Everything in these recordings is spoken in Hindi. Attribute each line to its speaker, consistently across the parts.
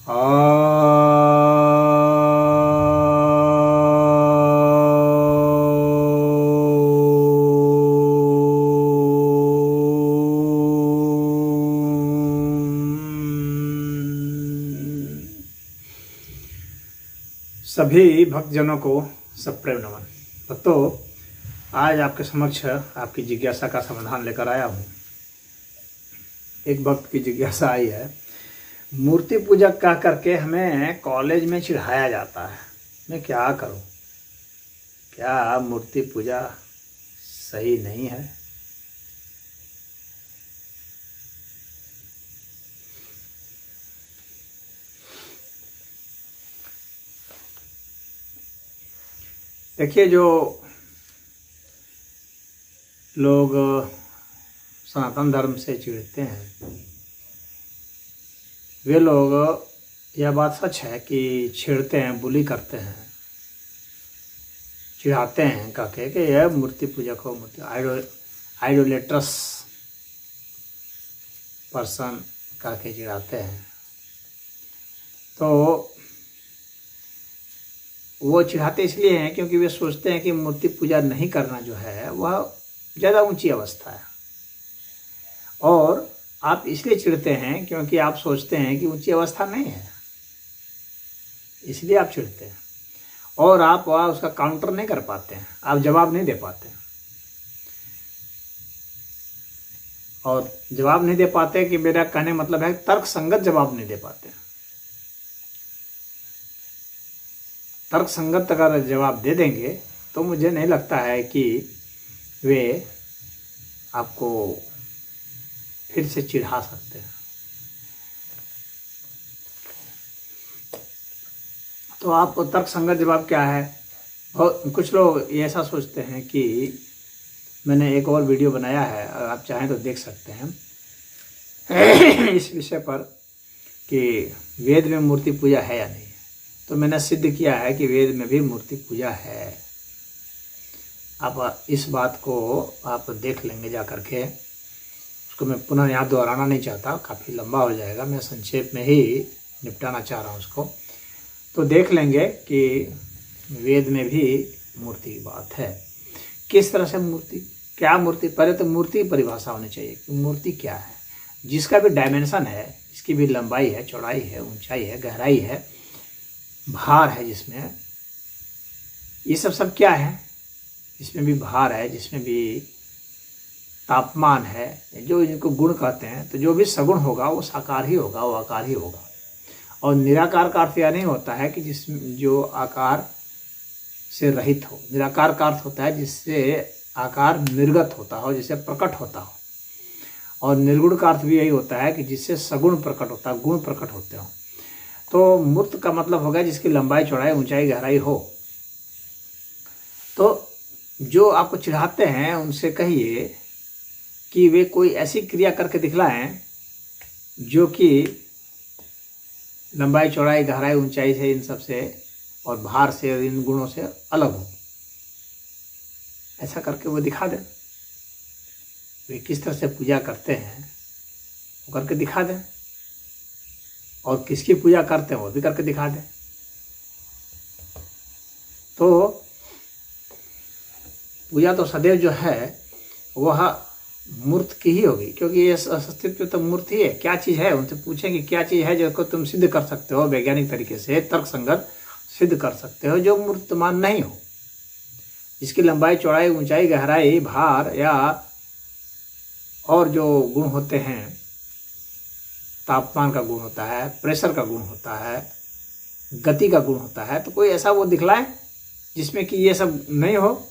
Speaker 1: सभी भक्तजनों को सप्रेम नमन। भक्तों, आज आपके समक्ष आपकी जिज्ञासा का समाधान लेकर आया हूँ। एक भक्त की जिज्ञासा आई है, मूर्ति पूजा कह करके हमें कॉलेज में चिढ़ाया जाता है, मैं क्या करूँ? क्या मूर्ति पूजा सही नहीं है? देखिए, जो लोग सनातन धर्म से चिढ़ते हैं वे लोग, यह बात सच है कि छेड़ते हैं, बुली करते हैं, चिढ़ाते हैं कहके कि यह मूर्ति पूजक हो, मूर्ति आइडोलेट्रस पर्सन कहके चिढ़ाते हैं। तो वो चिढ़ाते इसलिए हैं क्योंकि वे सोचते हैं कि मूर्ति पूजा नहीं करना जो है वह ज़्यादा ऊंची अवस्था है, और आप इसलिए चिढ़ते हैं क्योंकि आप सोचते हैं कि ऊंची अवस्था नहीं है, इसलिए आप चिढ़ते हैं। और आप वह उसका काउंटर नहीं कर पाते हैं, आप जवाब नहीं दे पाते हैं। और जवाब नहीं दे पाते कि मेरा कहने मतलब है तर्क संगत जवाब नहीं दे पाते। तर्क संगत अगर जवाब दे देंगे तो मुझे नहीं लगता है कि वे आपको फिर से चिढ़ा सकते हैं। तो आप तर्क संगत जवाब क्या है? और कुछ लोग ऐसा सोचते हैं कि मैंने एक और वीडियो बनाया है, आप चाहें तो देख सकते हैं इस विषय पर कि वेद में मूर्ति पूजा है या नहीं। तो मैंने सिद्ध किया है कि वेद में भी मूर्ति पूजा है। आप इस बात को आप देख लेंगे जा करके, उसको मैं पुनः यहाँ दोहराना नहीं चाहता, काफ़ी लंबा हो जाएगा, मैं संक्षेप में ही निपटाना चाह रहा हूँ उसको। तो देख लेंगे कि वेद में भी मूर्ति की बात है। किस तरह से मूर्ति, क्या मूर्ति? पहले तो मूर्ति की परिभाषा होनी चाहिए कि मूर्ति क्या है, जिसका भी डायमेंशन है, इसकी भी लंबाई है, चौड़ाई है, ऊंचाई है, गहराई है, भार है, जिसमें ये सब क्या है? इसमें भी भार है, जिसमें भी तापमान है, जो इनको गुण कहते हैं। तो जो भी सगुण होगा वो साकार ही होगा, वो आकार ही होगा। और निराकार का अर्थ यह नहीं होता है कि जो आकार से रहित हो। निराकार का अर्थ होता है जिससे आकार निर्गत होता हो, जिससे प्रकट होता हो। और निर्गुण का अर्थ भी यही होता है कि जिससे सगुण प्रकट होता है, गुण प्रकट होते हो। तो मूर्त का मतलब होगा जिसकी लंबाई, चौड़ाई, ऊंचाई, गहराई हो। तो जो आपको चिढ़ाते हैं उनसे कहिए कि वे कोई ऐसी क्रिया करके दिखलाएं जो कि लंबाई, चौड़ाई, गहराई, ऊंचाई से, इन सब से और भार से और इन गुणों से अलग हो। ऐसा करके वो दिखा दें, वे किस तरह से पूजा करते हैं वो करके दिखा दें, और किसकी पूजा करते हैं वो भी करके दिखा दें। तो पूजा तो सदैव जो है वह मूर्त की ही होगी, क्योंकि ये अस्तित्व तो मूर्ति है। क्या चीज़ है? उनसे पूछें कि क्या चीज़ है जिसको तुम सिद्ध कर सकते हो, वैज्ञानिक तरीके से तर्क संगत सिद्ध कर सकते हो, जो मूर्तमान नहीं हो, जिसकी लंबाई, चौड़ाई, ऊंचाई, गहराई, भार या और जो गुण होते हैं, तापमान का गुण होता है, प्रेशर का गुण होता है, गति का गुण होता है। तो कोई ऐसा वो दिखलाए जिसमें कि ये सब नहीं हो,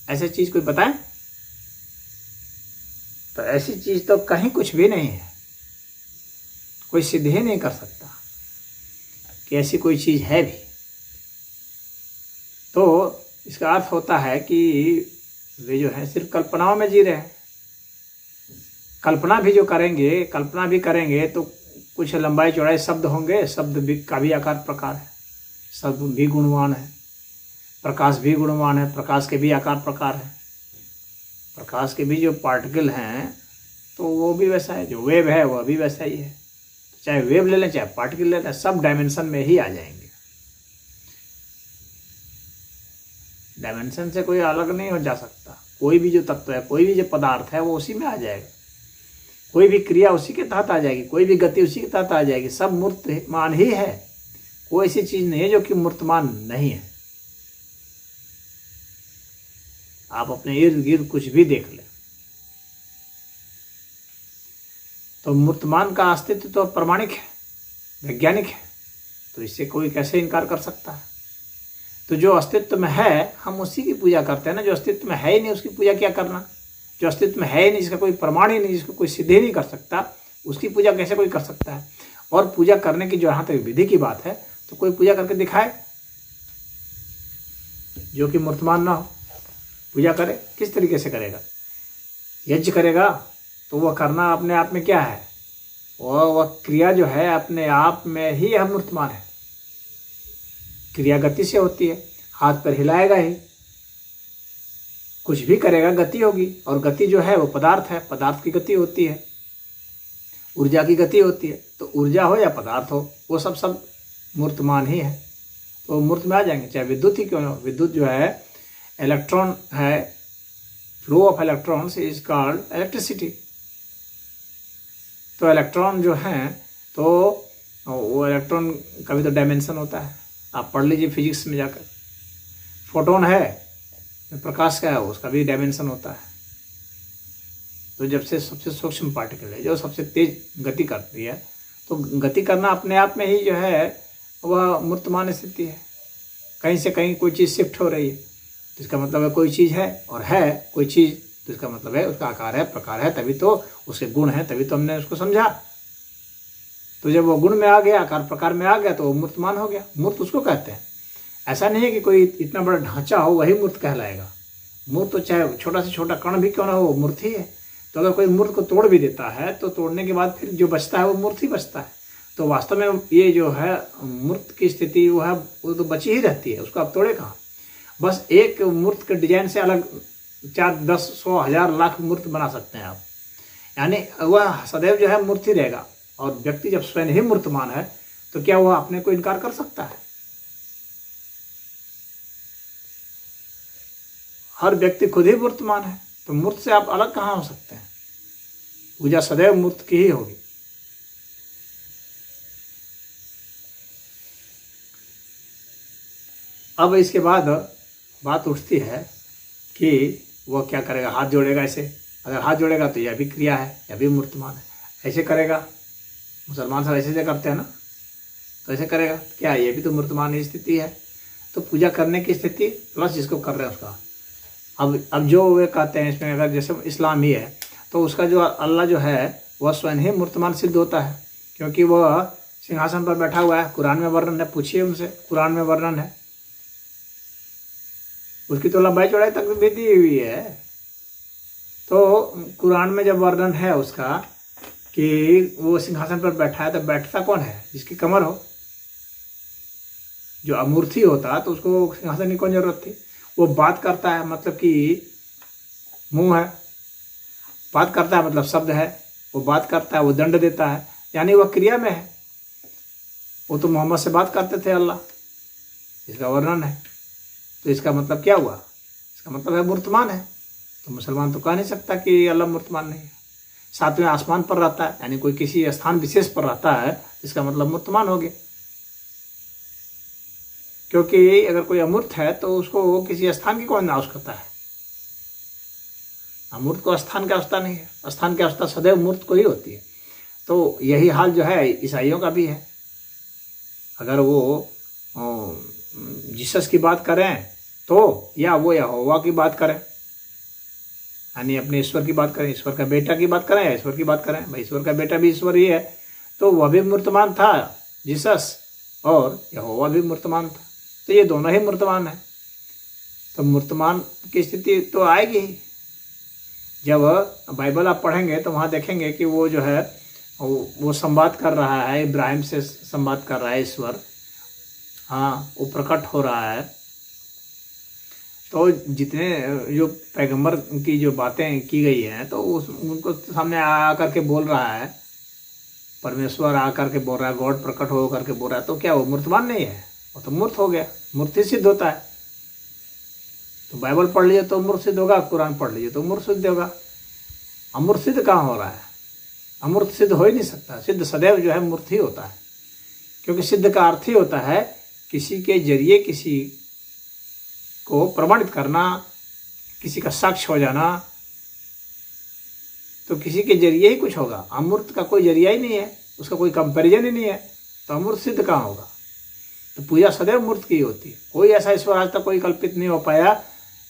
Speaker 1: ऐसी चीज़ कोई बताए। तो ऐसी चीज़ तो कहीं कुछ भी नहीं है, कोई सिद्ध ही नहीं कर सकता कि ऐसी कोई चीज़ है भी। तो इसका अर्थ होता है कि वे जो है सिर्फ कल्पनाओं में जी रहे हैं। कल्पना भी जो करेंगे, कल्पना भी करेंगे तो कुछ लंबाई, चौड़ाई शब्द होंगे, शब्द भी का भी आकार प्रकार है, शब्द भी गुणवान है, प्रकाश भी गुणवान है, प्रकाश के भी आकार प्रकार है, प्रकाश के भी जो पार्टिकल हैं तो वो भी वैसा है, जो वेव है वह भी वैसा ही है। चाहे वेव ले लें चाहे पार्टिकल ले लें, सब डायमेंशन में ही आ जाएंगे। डायमेंशन से कोई अलग नहीं हो जा सकता। कोई भी जो तत्व है, कोई भी जो पदार्थ है, वो उसी में आ जाएगा। कोई भी क्रिया उसी के तहत आ जाएगी, कोई भी गति उसी के तहत आ जाएगी। सब मूर्तमान ही है। कोई ऐसी चीज नहीं है जो कि मूर्तमान नहीं है। आप अपने इर्द गिर्द कुछ भी देख लें, तो मूर्तमान का अस्तित्व तो प्रमाणिक है, वैज्ञानिक है। तो इससे कोई कैसे इनकार कर सकता है? तो जो अस्तित्व में है हम उसी की पूजा करते हैं ना। जो अस्तित्व में है ही नहीं उसकी पूजा क्या करना? जो अस्तित्व में है ही नहीं, जिसका कोई प्रमाण ही नहीं, जिसको कोई सिद्ध ही नहीं कर सकता, उसकी पूजा कैसे कोई कर सकता है? और पूजा करने की जो यहाँ तक विधि की बात है, तो कोई पूजा करके दिखाए जो कि मूर्तमान ना हो। पूजा करे, किस तरीके से करेगा? यज्ञ करेगा तो वह करना अपने आप में क्या है? वह क्रिया जो है अपने आप में ही यह मूर्तमान है। क्रिया गति से होती है, हाथ पर हिलाएगा ही, कुछ भी करेगा गति होगी। और गति जो है वो पदार्थ है, पदार्थ की गति होती है, ऊर्जा की गति होती है। तो ऊर्जा हो या पदार्थ हो, वो सब मूर्तमान ही है। तो मूर्त में आ जाएंगे, चाहे विद्युत ही क्यों ना हो। विद्युत जो है इलेक्ट्रॉन है, flow of electrons is called electricity. तो इलेक्ट्रॉन जो हैं, तो वो इलेक्ट्रॉन का भी तो डायमेंशन होता है। आप पढ़ लीजिए फिजिक्स में जाकर। फोटोन है, प्रकाश का है, उसका भी डायमेंशन होता है। तो जब से सबसे सूक्ष्म पार्टिकल है जो सबसे तेज गति करती है, तो गति करना अपने आप में ही जो है वह मूर्तमान स्थिति है। कहीं से कहीं कोई चीज़ शिफ्ट हो रही है, तो इसका मतलब है कोई चीज़ है। और है कोई चीज़, तो इसका मतलब है उसका आकार है, प्रकार है, तभी तो उसके गुण है, तभी तो हमने उसको समझा। तो जब वो गुण में आ गया, आकार प्रकार में आ गया, तो वो मूर्तमान हो गया। मूर्त उसको कहते हैं। ऐसा नहीं है कि कोई इतना बड़ा ढांचा हो वही मूर्त कहलाएगा। मूर्त तो चाहे छोटा से छोटा कण भी क्यों ना हो, वो मूर्त ही है। तो अगर कोई मूर्त को तोड़ भी देता है, तो तोड़ने के बाद फिर जो बचता है वो मूर्त ही बचता है। तो वास्तव में ये जो है मूर्त की स्थिति वो है, वो तो बची ही रहती है, उसको आप तोड़े कहाँ। बस एक मूर्त के डिजाइन से अलग 4, 10, 100, 1000, लाख मूर्त बना सकते हैं आप। यानी वह सदैव जो है मूर्त ही रहेगा। और व्यक्ति जब स्वयं ही मूर्तमान है, तो क्या वह अपने को इनकार कर सकता है? हर व्यक्ति खुद ही मूर्तमान है, तो मूर्त से आप अलग कहाँ हो सकते हैं? पूजा सदैव मूर्त की ही होगी। अब इसके बाद बात उठती है कि वह क्या करेगा? हाथ जोड़ेगा ऐसे। अगर हाथ जोड़ेगा तो यह भी क्रिया है, यह भी मूर्तमान है। ऐसे करेगा, मुसलमान सब ऐसे करते हैं ना, तो ऐसे करेगा क्या? ये भी तो मूर्तमान ही स्थिति है। तो पूजा करने की स्थिति प्लस जिसको कर रहे हैं उसका। अब जो वे कहते हैं इसमें, अगर जैसे इस्लाम ही है, तो उसका जो अल्लाह जो है वह स्वयं ही मूर्तमान सिद्ध होता है, क्योंकि वह सिंहासन पर बैठा हुआ है। कुरान में वर्णन है, पूछिए उनसे, कुरान में वर्णन है। उसकी तो लंबाई चौड़ाई तक भी दी हुई है। तो कुरान में जब वर्णन है उसका कि वो सिंहासन पर बैठा है, तो बैठता कौन है? जिसकी कमर हो। जो अमूर्ति होता तो उसको सिंहासन की कौन जरूरत थी? वो बात करता है मतलब कि मुंह है, बात करता है मतलब शब्द है, वो बात करता है, वो दंड देता है, यानी वह क्रिया में है। वो तो मोहम्मद से बात करते थे अल्लाह, इसका वर्णन है। तो इसका मतलब क्या हुआ? इसका मतलब है मूर्तमान है। तो मुसलमान तो कह नहीं सकता कि अल्लाह मूर्तमान नहीं है। सातवें आसमान पर रहता है, यानी कोई किसी स्थान विशेष पर रहता है, इसका मतलब मूर्तमान हो गया। क्योंकि अगर कोई अमूर्त है तो उसको किसी स्थान की कौन आवश्यकता है? अमूर्त को स्थान की आवश्यकता नहीं है। स्थान की आवश्यकता सदैव मूर्त को ही होती है। तो यही हाल जो है ईसाइयों का भी है। अगर वो जीसस की बात करें तो, या वो यहोवा की बात करें, यानी अपने ईश्वर की बात करें, ईश्वर का बेटा की बात करें या ईश्वर की बात करें, भाई ईश्वर का बेटा भी ईश्वर ही है, तो वह भी मूर्तमान था जीसस, और यहोवा भी मूर्तमान था। तो ये दोनों ही मूर्तमान है। तो मूर्तमान की स्थिति तो आएगी ही। जब बाइबल आप पढ़ेंगे तो वहाँ देखेंगे कि वो जो है वो संवाद कर रहा है, इब्राहिम से संवाद कर रहा है ईश्वर। हाँ, वो प्रकट हो रहा है। तो जितने जो पैगंबर की जो बातें की गई हैं, तो उनको सामने आ करके बोल रहा है। परमेश्वर आकर के बोल रहा है, गॉड प्रकट हो करके बोल रहा है, तो क्या वो मूर्तमान नहीं है? वो तो मूर्त हो गया, मूर्ति सिद्ध होता है। तो बाइबल पढ़ लीजिए तो मूर्त सिद्ध होगा, कुरान पढ़ लीजिए तो मूर्त सिद्ध होगा। अमूर्त सिद्ध कहाँ हो रहा है? अमूर्त सिद्ध हो ही नहीं सकता। सिद्ध सदैव जो है मूर्त ही होता है, क्योंकि सिद्ध का अर्थ ही होता है किसी के जरिए किसी को प्रमाणित करना, किसी का साक्ष्य हो जाना, तो किसी के जरिए ही कुछ होगा। अमूर्त का कोई जरिया ही नहीं है, उसका कोई कंपैरिजन ही नहीं है, तो अमूर्त सिद्ध कहाँ होगा? तो पूजा सदैव मूर्त की होती है। कोई ऐसा ईश्वर आज तक कोई कल्पित नहीं हो पाया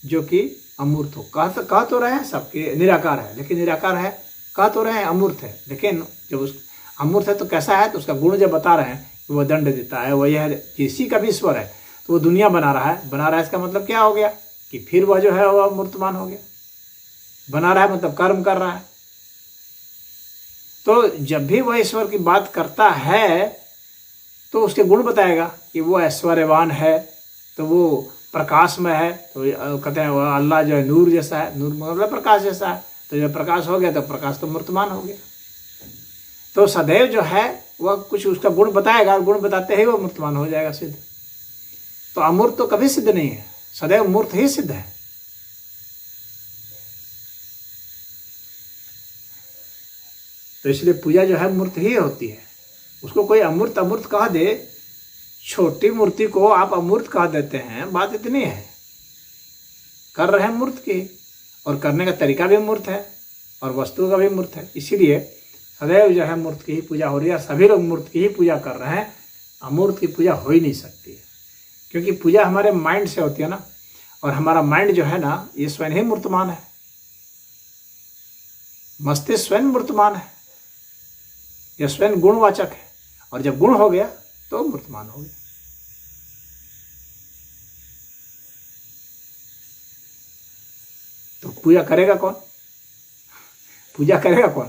Speaker 1: जो कि अमूर्त हो। कह तो रहे हैं सबके निराकार है, लेकिन निराकार है, कह तो रहे हैं अमूर्त है, लेकिन जब उस अमूर्त है तो कैसा है? तो उसका गुण जब बता रहे हैं कि वह दंड देता है, वह यह किसी का भी ईश्वर है, तो वो दुनिया बना रहा है। इसका मतलब क्या हो गया कि फिर वह जो है वह मूर्तमान हो गया। बना रहा है मतलब कर्म कर रहा है। तो जब भी वह ईश्वर की बात करता है तो उसके गुण बताएगा कि वो ऐश्वर्यवान है, तो वो प्रकाश में है, तो कहते हैं वह अल्लाह जो है नूर जैसा है, नूर मतलब प्रकाश जैसा है। तो जब प्रकाश हो गया तो प्रकाश तो मूर्तमान हो गया। तो सदैव जो है वह कुछ उसका गुण बताएगा, और गुण बताते ही वह मूर्तमान हो जाएगा सिद्ध। तो अमूर्त तो कभी सिद्ध नहीं है, सदैव मूर्त ही सिद्ध है। तो इसलिए पूजा जो है मूर्त ही होती है। उसको कोई अमूर्त अमूर्त कह दे, छोटी मूर्ति को आप अमूर्त कह देते हैं, बात इतनी है। कर रहे हैं मूर्त की, और करने का तरीका भी मूर्त है, और वस्तु का भी मूर्त है। इसीलिए सदैव जो है मूर्त की ही पूजा हो रही है। सभी लोग मूर्त की ही पूजा कर रहे हैं, अमूर्त की पूजा हो ही नहीं सकती है, क्योंकि पूजा हमारे माइंड से होती है ना, और हमारा माइंड जो है ना, ये स्वयं ही मूर्तमान है। मस्तिष्क स्वयं मूर्तमान है, यह स्वयं गुणवाचक है, और जब गुण हो गया तो मूर्तमान हो गया। तो पूजा करेगा कौन? पूजा करेगा कौन?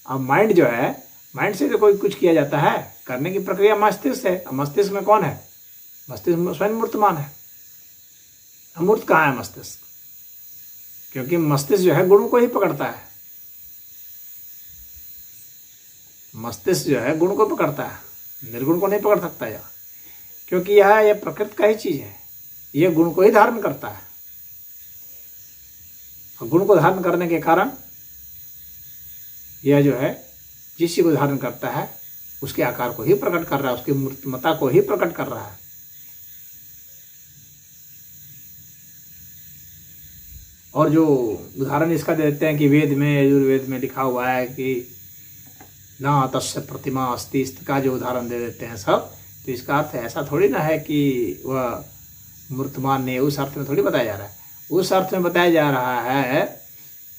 Speaker 1: अब माइंड जो है, माइंड से तो कोई कुछ किया जाता है, करने की प्रक्रिया मस्तिष्क है। मस्तिष्क में कौन है? मस्तिष्क में स्वयं मूर्तमान है। अमूर्त कहाँ है मस्तिष्क? क्योंकि मस्तिष्क जो है गुणों को ही पकड़ता है। मस्तिष्क जो है गुण को पकड़ता है, निर्गुण को नहीं पकड़ सकता यह, क्योंकि यह प्रकृति का ही चीज है। यह गुण को ही धारण करता है, और गुण को धारण करने के कारण यह जो है जिस चीज को धारण करता है उसके आकार को ही प्रकट कर रहा है, उसकी मूर्तिमत्ता को ही प्रकट कर रहा है। और जो उदाहरण इसका देते हैं कि वेद में, यजुर्वेद में लिखा हुआ है कि ना तस्य प्रतिमा अस्ति, इसका जो उदाहरण दे देते हैं सब, तो इसका अर्थ ऐसा थोड़ी ना है कि वह मूर्तमान नहीं है। उस अर्थ में थोड़ी बताया जा रहा है। उस अर्थ में बताया जा रहा है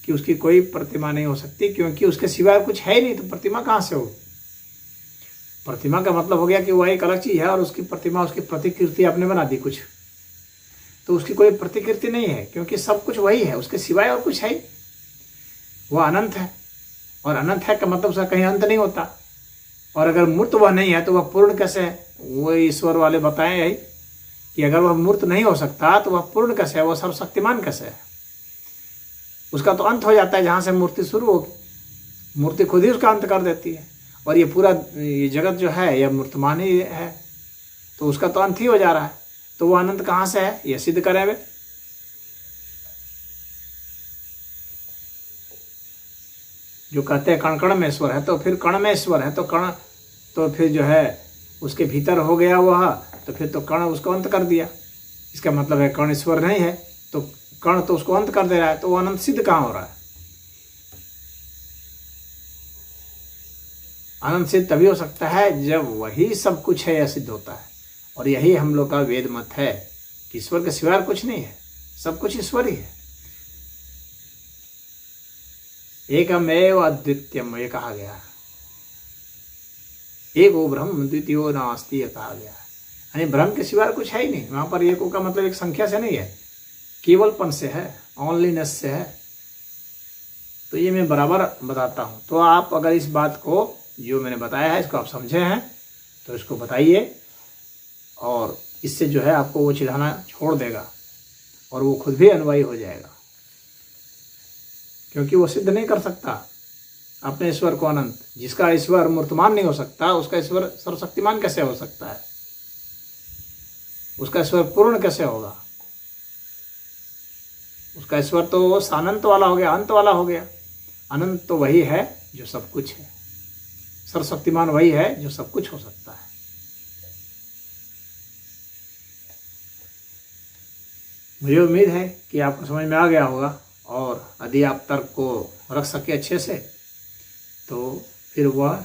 Speaker 1: कि उसकी कोई प्रतिमा नहीं हो सकती, क्योंकि उसके सिवाय कुछ है ही नहीं, तो प्रतिमा कहाँ से हो? प्रतिमा का मतलब हो गया कि वह एक अलग चीज है, और उसकी प्रतिमा, उसकी प्रतिकृति आपने बना दी कुछ, तो उसकी कोई प्रतिकृति नहीं है, क्योंकि सब कुछ वही है, उसके सिवाय और कुछ है। वह अनंत है, और अनंत है का मतलब उसका कहीं अंत नहीं होता। और अगर मूर्त वह नहीं है तो वह पूर्ण कैसे है? वो ईश्वर वाले बताएं यही कि अगर वह मूर्त नहीं हो सकता तो वह पूर्ण कैसे है? वह सर्वशक्तिमान कैसे है? उसका तो अंत हो जाता है जहाँ से मूर्ति शुरू होगी। मूर्ति खुद ही उसका अंत कर देती है, और ये पूरा ये जगत जो है यह मूर्तमान ही है, तो उसका तो अंत ही हो जा रहा है। तो वह अनंत कहाँ से है? यह सिद्ध करें वे। जो कहते हैं कण कण में ईश्वर है, तो फिर कण में ईश्वर है, तो कण तो फिर जो है उसके भीतर हो गया वह, तो फिर तो कण उसको अंत कर दिया। इसका मतलब है कण ईश्वर नहीं है, तो कण तो उसको अंत कर दे रहा है, तो वो अनंत सिद्ध कहाँ हो रहा है? अनंत सिद्ध तभी हो सकता है जब वही सब कुछ है, यह सिद्ध होता है। और यही हम लोग का वेद मत है कि ईश्वर के सिवाय कुछ नहीं है, सब कुछ ईश्वर ही है। एकमेव अद्वितीयम, ये कहा गया। एको ब्रह्म द्वितीयो नास्ति, ये कहा गया। यानी ब्रह्म के सिवाय कुछ है ही नहीं। वहां पर एको का मतलब एक संख्या से नहीं है, केवलपन से है, ऑनलीनेस से है। तो ये मैं बराबर बताता हूँ। तो आप अगर इस बात को जो मैंने बताया है इसको आप समझे हैं तो इसको बताइए, और इससे जो है आपको वो चिढ़ाना छोड़ देगा, और वो खुद भी अनुयायी हो जाएगा, क्योंकि वो सिद्ध नहीं कर सकता। अपने ईश्वर को अनंत। जिसका ईश्वर मूर्तमान नहीं हो सकता, उसका ईश्वर सर्वशक्तिमान कैसे हो सकता है? उसका ईश्वर पूर्ण कैसे होगा? उसका ईश्वर तो अनंत वाला हो गया, अंत वाला हो गया। अनंत तो वही है जो सब कुछ है, सर्वशक्तिमान वही है जो सब कुछ हो सकता है। मुझे उम्मीद है कि आपको समझ में आ गया होगा, और यदि आप तर्क को रख सके अच्छे से, तो फिर वह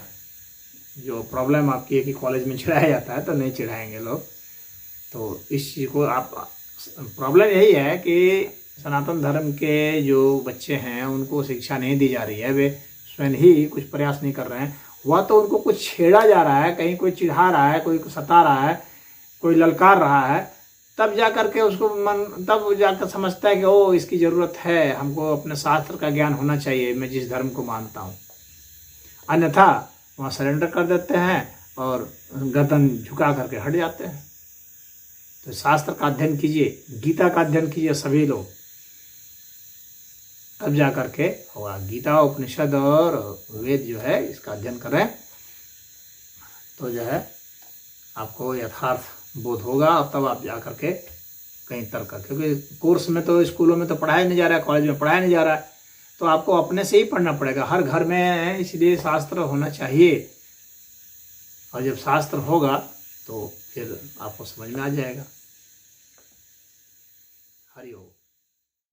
Speaker 1: जो प्रॉब्लम आपकी है कि कॉलेज में चिढ़ाया जाता है, तो नहीं चिढ़ाएंगे लोग। तो इस चीज़ को आप, प्रॉब्लम यही है कि सनातन धर्म के जो बच्चे हैं उनको शिक्षा नहीं दी जा रही है, वे स्वयं ही कुछ प्रयास नहीं कर रहे हैं। वह तो उनको कुछ छेड़ा जा रहा है, कहीं कोई चिढ़ा रहा है, कोई सता रहा है, कोई ललकार रहा है, तब जा कर के उसको मन, तब जाकर समझता है कि ओ इसकी ज़रूरत है, हमको अपने शास्त्र का ज्ञान होना चाहिए, मैं जिस धर्म को मानता हूँ। अन्यथा वहाँ सरेंडर कर देते हैं और गर्दन झुका करके हट जाते हैं। तो शास्त्र का अध्ययन कीजिए, गीता का अध्ययन कीजिए सभी लोग, तब जा करके होगा। गीता, उपनिषद और वेद जो है इसका अध्ययन करें, तो जो है आपको यथार्थ बोध होगा, और तब आप जा करके कहीं तर्क कर, क्योंकि कोर्स में तो, स्कूलों में तो पढ़ाया नहीं जा रहा है, कॉलेज में पढ़ाया नहीं जा रहा है, तो आपको अपने से ही पढ़ना पड़ेगा हर घर में। इसलिए शास्त्र होना चाहिए, और जब शास्त्र होगा तो फिर आपको समझ में आ जाएगा। हरि ओम।